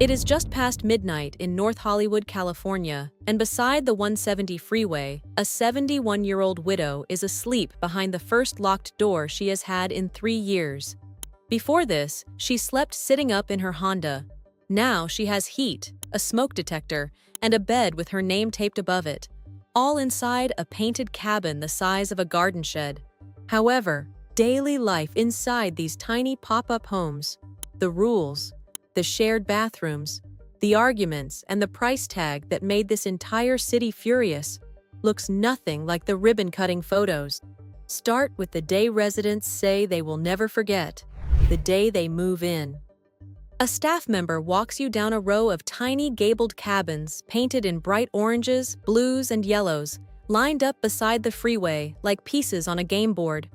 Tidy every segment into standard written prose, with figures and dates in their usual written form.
It is just past midnight in North Hollywood, California, and beside the 170 freeway, a 71-year-old widow is asleep behind the first locked door she has had in 3 years. Before this, she slept sitting up in her Honda. Now she has heat, a smoke detector, and a bed with her name taped above it, all inside a painted cabin the size of a garden shed. However, daily life inside these tiny pop-up homes, the rules, the shared bathrooms, the arguments, and the price tag that made this entire city furious, looks nothing like the ribbon-cutting photos. Start with the day residents say they will never forget, the day they move in. A staff member walks you down a row of tiny gabled cabins painted in bright oranges, blues, and yellows, lined up beside the freeway like pieces on a game board.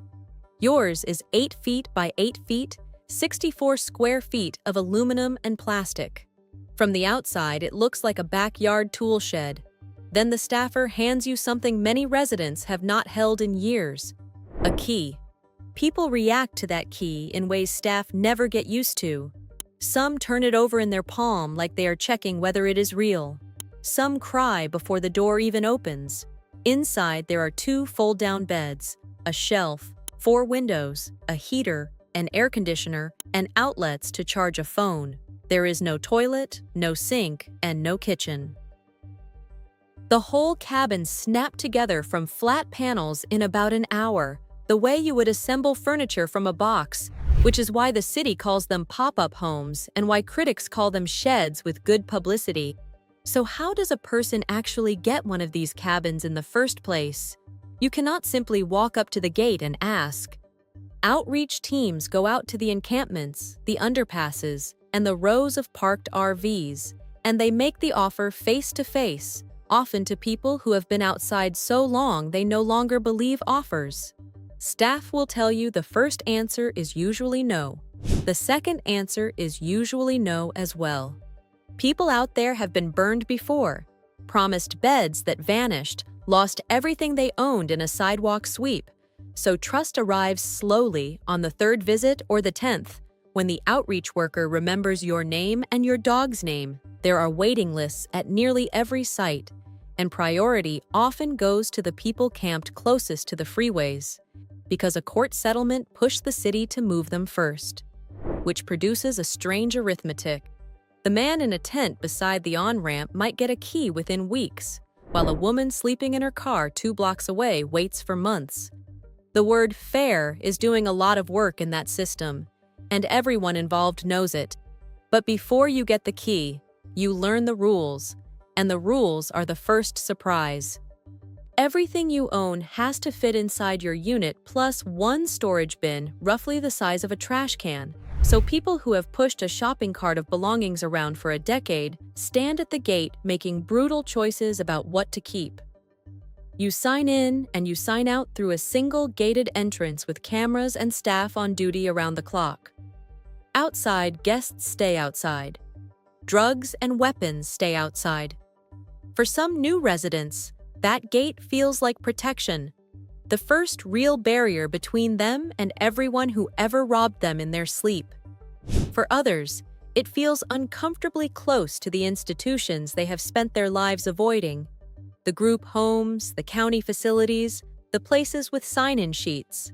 Yours is 8 feet by 8 feet, 64 square feet of aluminum and plastic. From the outside, it looks like a backyard tool shed. Then the staffer hands you something many residents have not held in years: a key. People react to that key in ways staff never get used to. Some turn it over in their palm like they are checking whether it is real. Some cry before the door even opens. Inside, there are 2 fold-down beds, a shelf, 4 windows, a heater, an air conditioner, and outlets to charge a phone. There is no toilet, no sink, and no kitchen. The whole cabin snapped together from flat panels in about an hour, the way you would assemble furniture from a box, which is why the city calls them pop-up homes and why critics call them sheds with good publicity. So how does a person actually get one of these cabins in the first place? You cannot simply walk up to the gate and ask. Outreach teams go out to the encampments, the underpasses, and the rows of parked RVs, and they make the offer face-to-face, often to people who have been outside so long they no longer believe offers. Staff will tell you the first answer is usually no. The second answer is usually no as well. People out there have been burned before, promised beds that vanished, lost everything they owned in a sidewalk sweep. So trust arrives slowly on the 3rd visit or the 10th, when the outreach worker remembers your name and your dog's name. There are waiting lists at nearly every site, and priority often goes to the people camped closest to the freeways, because a court settlement pushed the city to move them first, which produces a strange arithmetic. The man in a tent beside the on-ramp might get a key within weeks, while a woman sleeping in her car 2 blocks away waits for months. The word fair is doing a lot of work in that system, and everyone involved knows it. But before you get the key, you learn the rules, and the rules are the first surprise. Everything you own has to fit inside your unit plus 1 storage bin roughly the size of a trash can. So people who have pushed a shopping cart of belongings around for a decade stand at the gate making brutal choices about what to keep. You sign in and you sign out through a single gated entrance with cameras and staff on duty around the clock. Outside, guests stay outside. Drugs and weapons stay outside. For some new residents, that gate feels like protection, the first real barrier between them and everyone who ever robbed them in their sleep. For others, it feels uncomfortably close to the institutions they have spent their lives avoiding. The group homes, the county facilities, the places with sign-in sheets.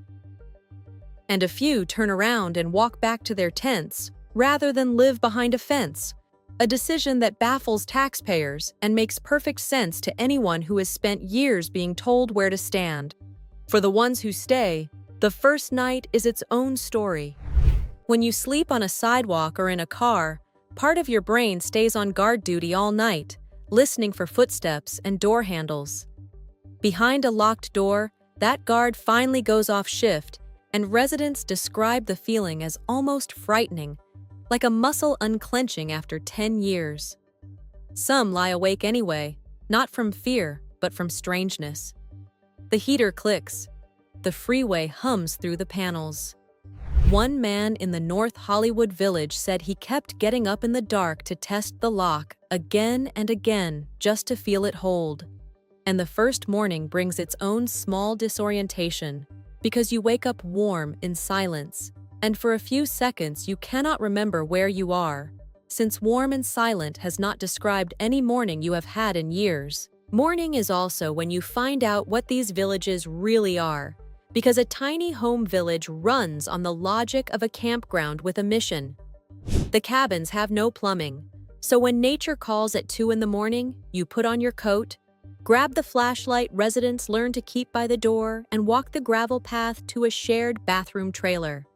And a few turn around and walk back to their tents rather than live behind a fence, a decision that baffles taxpayers and makes perfect sense to anyone who has spent years being told where to stand. For the ones who stay, the first night is its own story. When you sleep on a sidewalk or in a car, part of your brain stays on guard duty all night, listening for footsteps and door handles. Behind a locked door, that guard finally goes off shift, and residents describe the feeling as almost frightening, like a muscle unclenching after 10 years. Some lie awake anyway, not from fear, but from strangeness. The heater clicks. The freeway hums through the panels. One man in the North Hollywood village said he kept getting up in the dark to test the lock again and again just to feel it hold. And the first morning brings its own small disorientation, because you wake up warm in silence, and for a few seconds you cannot remember where you are. since warm and silent has not described any morning you have had in years. Morning is also when you find out what these villages really are, because a tiny home village runs on the logic of a campground with a mission. The cabins have no plumbing, so when nature calls at 2 in the morning, you put on your coat, grab the flashlight residents learn to keep by the door, and walk the gravel path to a shared bathroom trailer.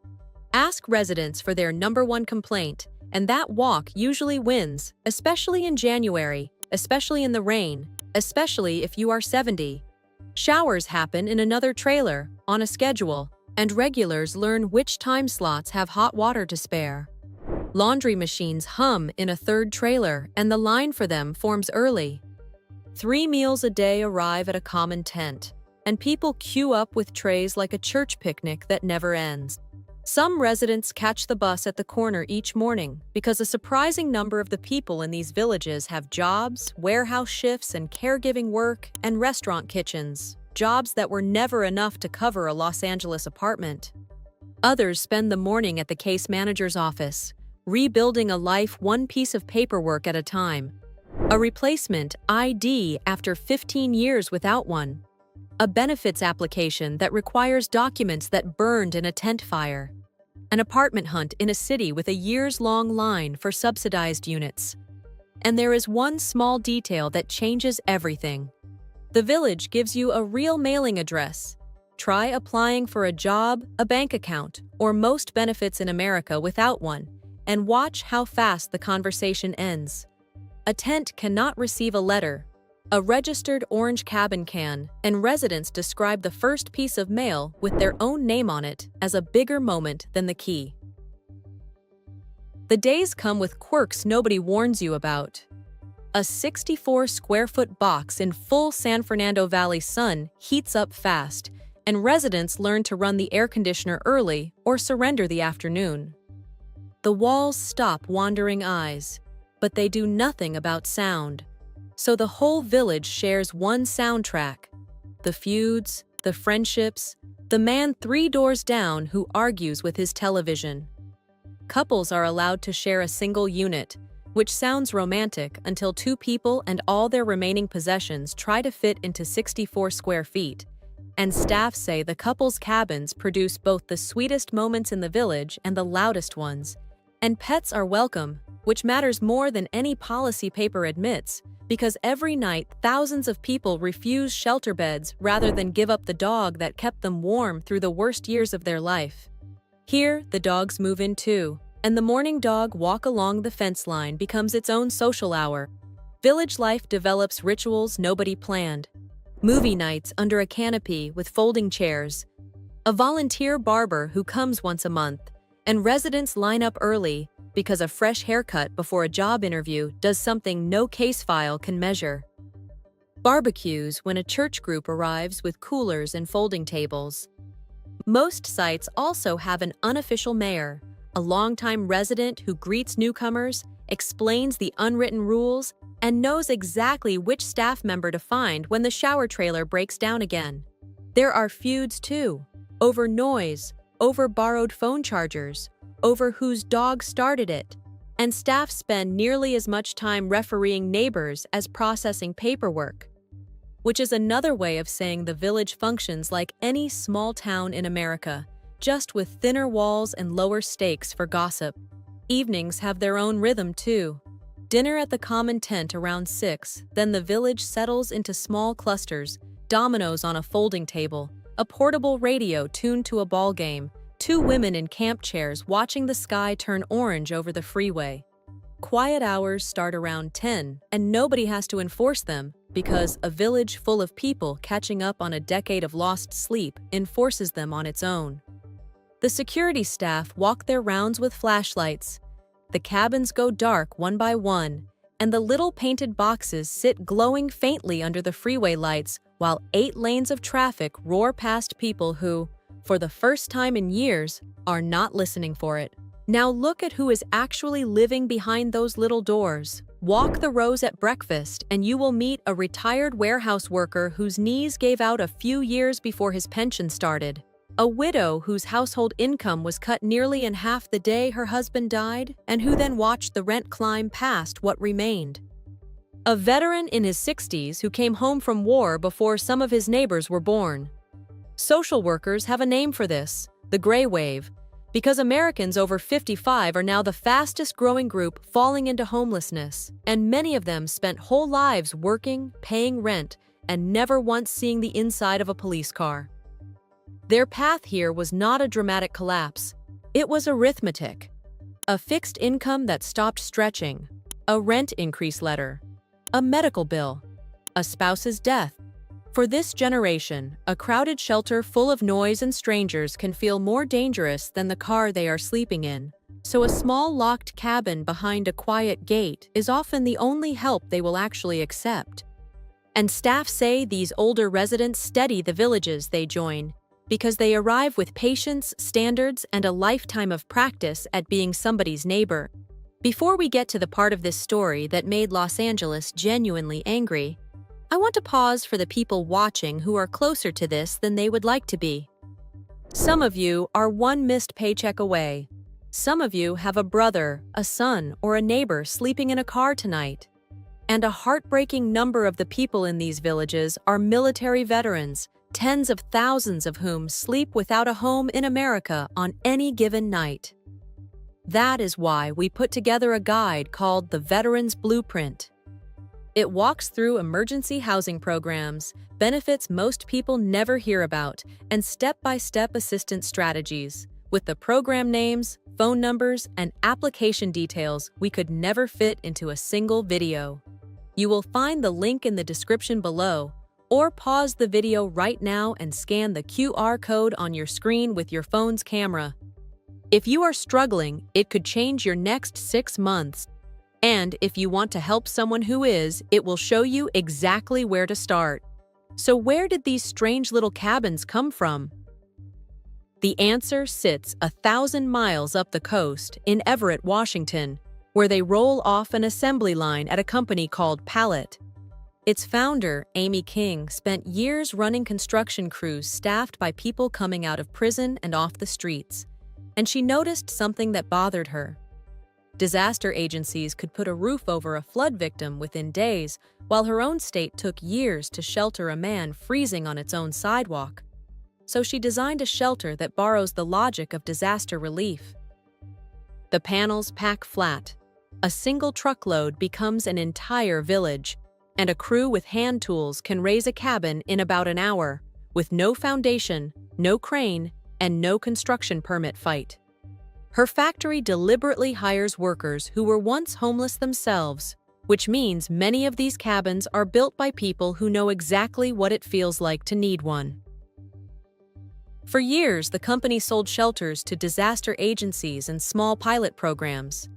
Ask residents for their #1 complaint, and that walk usually wins, especially in January, especially in the rain, especially if you are 70. Showers happen in another trailer, on a schedule, and regulars learn which time slots have hot water to spare. Laundry machines hum in a third trailer, and the line for them forms early. 3 meals a day arrive at a common tent, and people queue up with trays like a church picnic that never ends. Some residents catch the bus at the corner each morning because a surprising number of the people in these villages have jobs, warehouse shifts, and caregiving work, and restaurant kitchens, jobs that were never enough to cover a Los Angeles apartment. Others spend the morning at the case manager's office, rebuilding a life one piece of paperwork at a time. A replacement ID after 15 years without one. A benefits application that requires documents that burned in a tent fire. An apartment hunt in a city with a years-long line for subsidized units. And there is one small detail that changes everything. The village gives you a real mailing address. Try applying for a job, a bank account, or most benefits in America without one, and watch how fast the conversation ends. A tent cannot receive a letter. A registered orange cabin can, and residents describe the first piece of mail with their own name on it as a bigger moment than the key. The days come with quirks nobody warns you about. A 64-square-foot box in full San Fernando Valley sun heats up fast, and residents learn to run the air conditioner early or surrender the afternoon. The walls stop wandering eyes, but they do nothing about sound. So the whole village shares one soundtrack. The feuds, the friendships, the man 3 doors down who argues with his television. Couples are allowed to share a single unit, which sounds romantic until 2 people and all their remaining possessions try to fit into 64 square feet. And staff say the couple's cabins produce both the sweetest moments in the village and the loudest ones. And pets are welcome, which matters more than any policy paper admits, because every night thousands of people refuse shelter beds rather than give up the dog that kept them warm through the worst years of their life. Here, the dogs move in too, and the morning dog walk along the fence line becomes its own social hour. Village life develops rituals nobody planned. Movie nights under a canopy with folding chairs. A volunteer barber who comes once a month, and residents line up early because a fresh haircut before a job interview does something no case file can measure. Barbecues when a church group arrives with coolers and folding tables. Most sites also have an unofficial mayor, a longtime resident who greets newcomers, explains the unwritten rules, and knows exactly which staff member to find when the shower trailer breaks down again. There are feuds too, over noise, over borrowed phone chargers, over whose dog started it, and staff spend nearly as much time refereeing neighbors as processing paperwork, which is another way of saying the village functions like any small town in America, just with thinner walls and lower stakes for gossip. Evenings have their own rhythm too. Dinner at the common tent around 6, then the village settles into small clusters, dominoes on a folding table, a portable radio tuned to a ball game, 2 women in camp chairs watching the sky turn orange over the freeway. Quiet hours start around 10, and nobody has to enforce them because a village full of people catching up on a decade of lost sleep enforces them on its own. The security staff walk their rounds with flashlights. The cabins go dark one by one, and the little painted boxes sit glowing faintly under the freeway lights while 8 lanes of traffic roar past people who, for the first time in years, are not listening for it. Now look at who is actually living behind those little doors. Walk the rows at breakfast and you will meet a retired warehouse worker whose knees gave out a few years before his pension started. A widow whose household income was cut nearly in half the day her husband died, and who then watched the rent climb past what remained. A veteran in his 60s who came home from war before some of his neighbors were born. Social workers have a name for this, the greywave, because Americans over 55 are now the fastest growing group falling into homelessness, and many of them spent whole lives working, paying rent, and never once seeing the inside of a police car. Their path here was not a dramatic collapse. It was arithmetic. A fixed income that stopped stretching, a rent increase letter, a medical bill, a spouse's death. For this generation, a crowded shelter full of noise and strangers can feel more dangerous than the car they are sleeping in. So a small locked cabin behind a quiet gate is often the only help they will actually accept. And staff say these older residents steady the villages they join, because they arrive with patience, standards, and a lifetime of practice at being somebody's neighbor. Before we get to the part of this story that made Los Angeles genuinely angry, I want to pause for the people watching who are closer to this than they would like to be. Some of you are one missed paycheck away. Some of you have a brother, a son, or a neighbor sleeping in a car tonight. And a heartbreaking number of the people in these villages are military veterans, tens of thousands of whom sleep without a home in America on any given night. That is why we put together a guide called the Veterans Blueprint. It walks through emergency housing programs, benefits most people never hear about, and step-by-step assistance strategies, with the program names, phone numbers, and application details we could never fit into a single video. You will find the link in the description below, or pause the video right now and scan the QR code on your screen with your phone's camera. If you are struggling, it could change your next 6 months. And if you want to help someone who is, it will show you exactly where to start. So where did these strange little cabins come from? The answer sits 1,000 miles up the coast in Everett, Washington, where they roll off an assembly line at a company called Pallet. Its founder, Amy King, spent years running construction crews staffed by people coming out of prison and off the streets. And she noticed something that bothered her. Disaster agencies could put a roof over a flood victim within days, while her own state took years to shelter a man freezing on its own sidewalk. So she designed a shelter that borrows the logic of disaster relief. The panels pack flat. A single truckload becomes an entire village, and a crew with hand tools can raise a cabin in about an hour, with no foundation, no crane, and no construction permit fight. Her factory deliberately hires workers who were once homeless themselves, which means many of these cabins are built by people who know exactly what it feels like to need one. For years, the company sold shelters to disaster agencies and small pilot programs.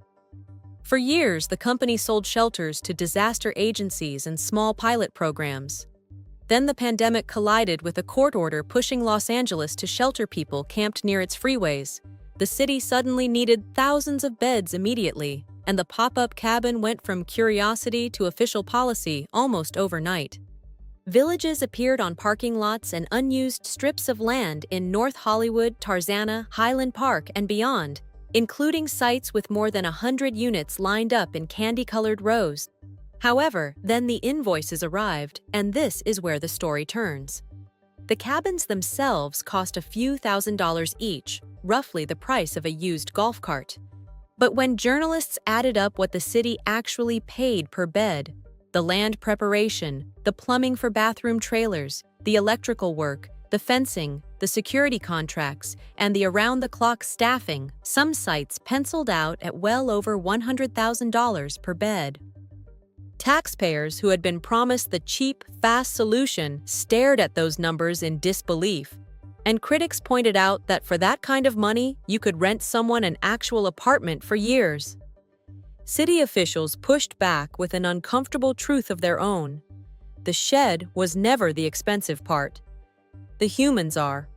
For years, the company sold shelters to disaster agencies and small pilot programs. Then the pandemic collided with a court order pushing Los Angeles to shelter people camped near its freeways. The city suddenly needed thousands of beds immediately, and the pop-up cabin went from curiosity to official policy almost overnight. Villages appeared on parking lots and unused strips of land in North Hollywood, Tarzana, Highland Park, and beyond, including sites with more than 100 units lined up in candy-colored rows. However, then the invoices arrived, and this is where the story turns. The cabins themselves cost a few $1,000s each, roughly the price of a used golf cart. But when journalists added up what the city actually paid per bed, the land preparation, the plumbing for bathroom trailers, the electrical work, the fencing, the security contracts, and the around-the-clock staffing, some sites penciled out at well over $100,000 per bed. Taxpayers who had been promised the cheap, fast solution stared at those numbers in disbelief. And critics pointed out that for that kind of money, you could rent someone an actual apartment for years. City officials pushed back with an uncomfortable truth of their own. The shed was never the expensive part. The humans are.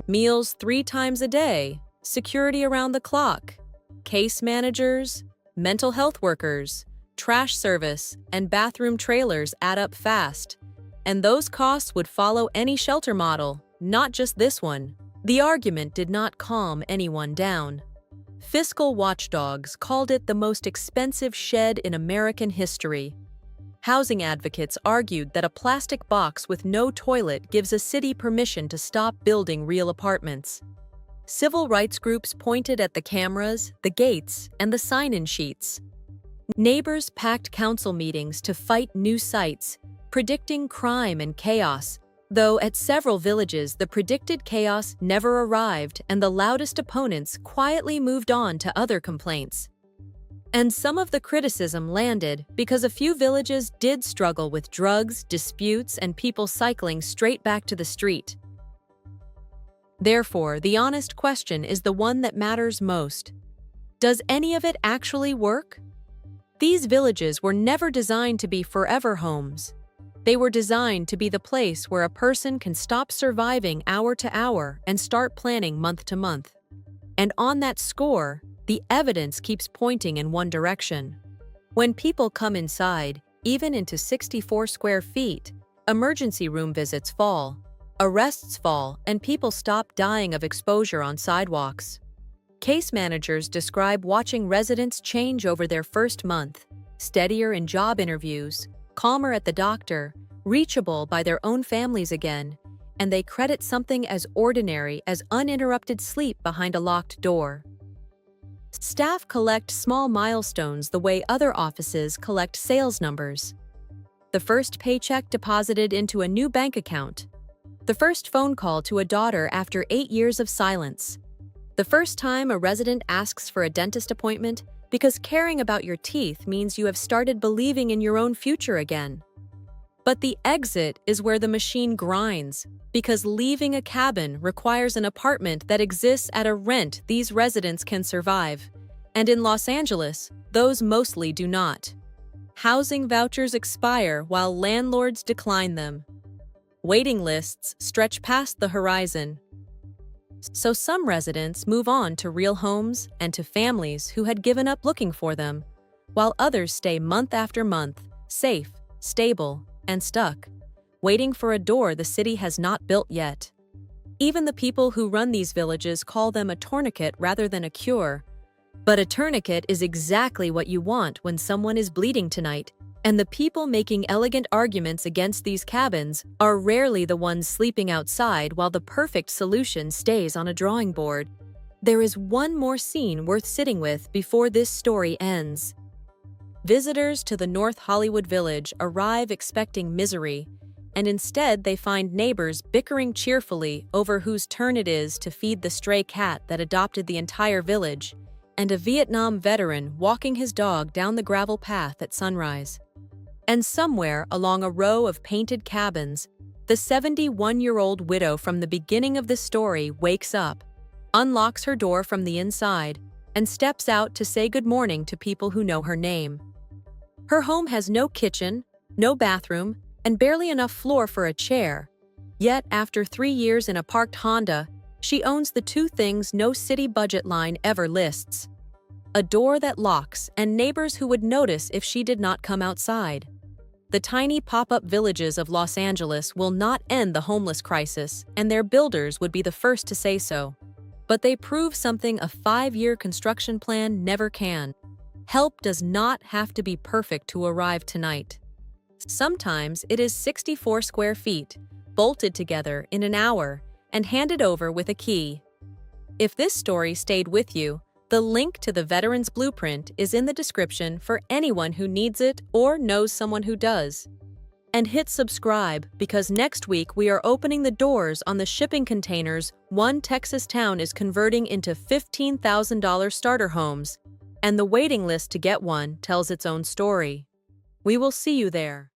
Meals 3 times a day, security around the clock, case managers, mental health workers, trash service, and bathroom trailers add up fast. And those costs would follow any shelter model, not just this one. The argument did not calm anyone down. Fiscal watchdogs called it the most expensive shed in American history. Housing advocates argued that a plastic box with no toilet gives a city permission to stop building real apartments. Civil rights groups pointed at the cameras, the gates, and the sign-in sheets. Neighbors packed council meetings to fight new sites, predicting crime and chaos, though at several villages the predicted chaos never arrived and the loudest opponents quietly moved on to other complaints. And some of the criticism landed because a few villages did struggle with drugs, disputes, and people cycling straight back to the street. Therefore, the honest question is the one that matters most. Does any of it actually work? These villages were never designed to be forever homes. They were designed to be the place where a person can stop surviving hour to hour and start planning month to month. And on that score, the evidence keeps pointing in one direction. When people come inside, even into 64 square feet, emergency room visits fall, arrests fall, and people stop dying of exposure on sidewalks. Case managers describe watching residents change over their first month, steadier in job interviews, calmer at the doctor, reachable by their own families again, and they credit something as ordinary as uninterrupted sleep behind a locked door. Staff collect small milestones the way other offices collect sales numbers. The first paycheck deposited into a new bank account. The first phone call to a daughter after 8 years of silence. The first time a resident asks for a dentist appointment because caring about your teeth means you have started believing in your own future again. But the exit is where the machine grinds, because leaving a cabin requires an apartment that exists at a rent these residents can survive. And in Los Angeles, those mostly do not. Housing vouchers expire while landlords decline them. Waiting lists stretch past the horizon. So some residents move on to real homes and to families who had given up looking for them, while others stay month after month, safe, stable, and stuck, waiting for a door the city has not built yet. Even the people who run these villages call them a tourniquet rather than a cure. But a tourniquet is exactly what you want when someone is bleeding tonight, and the people making elegant arguments against these cabins are rarely the ones sleeping outside while the perfect solution stays on a drawing board. There is one more scene worth sitting with before this story ends. Visitors to the North Hollywood Village arrive expecting misery, and instead they find neighbors bickering cheerfully over whose turn it is to feed the stray cat that adopted the entire village, and a Vietnam veteran walking his dog down the gravel path at sunrise. And somewhere along a row of painted cabins, the 71-year-old widow from the beginning of the story wakes up, unlocks her door from the inside, and steps out to say good morning to people who know her name. Her home has no kitchen, no bathroom, and barely enough floor for a chair. Yet, after 3 years in a parked Honda, she owns the two things no city budget line ever lists: a door that locks and neighbors who would notice if she did not come outside. The tiny pop-up villages of Los Angeles will not end the homeless crisis, and their builders would be the first to say so. But they prove something a 5-year construction plan never can. Help does not have to be perfect to arrive tonight. Sometimes it is 64 square feet, bolted together in an hour, and handed over with a key. If this story stayed with you, the link to the Veteran's Blueprint is in the description for anyone who needs it or knows someone who does. And hit subscribe, because next week we are opening the doors on the shipping containers one Texas town is converting into $15,000 starter homes, and the waiting list to get one tells its own story. We will see you there.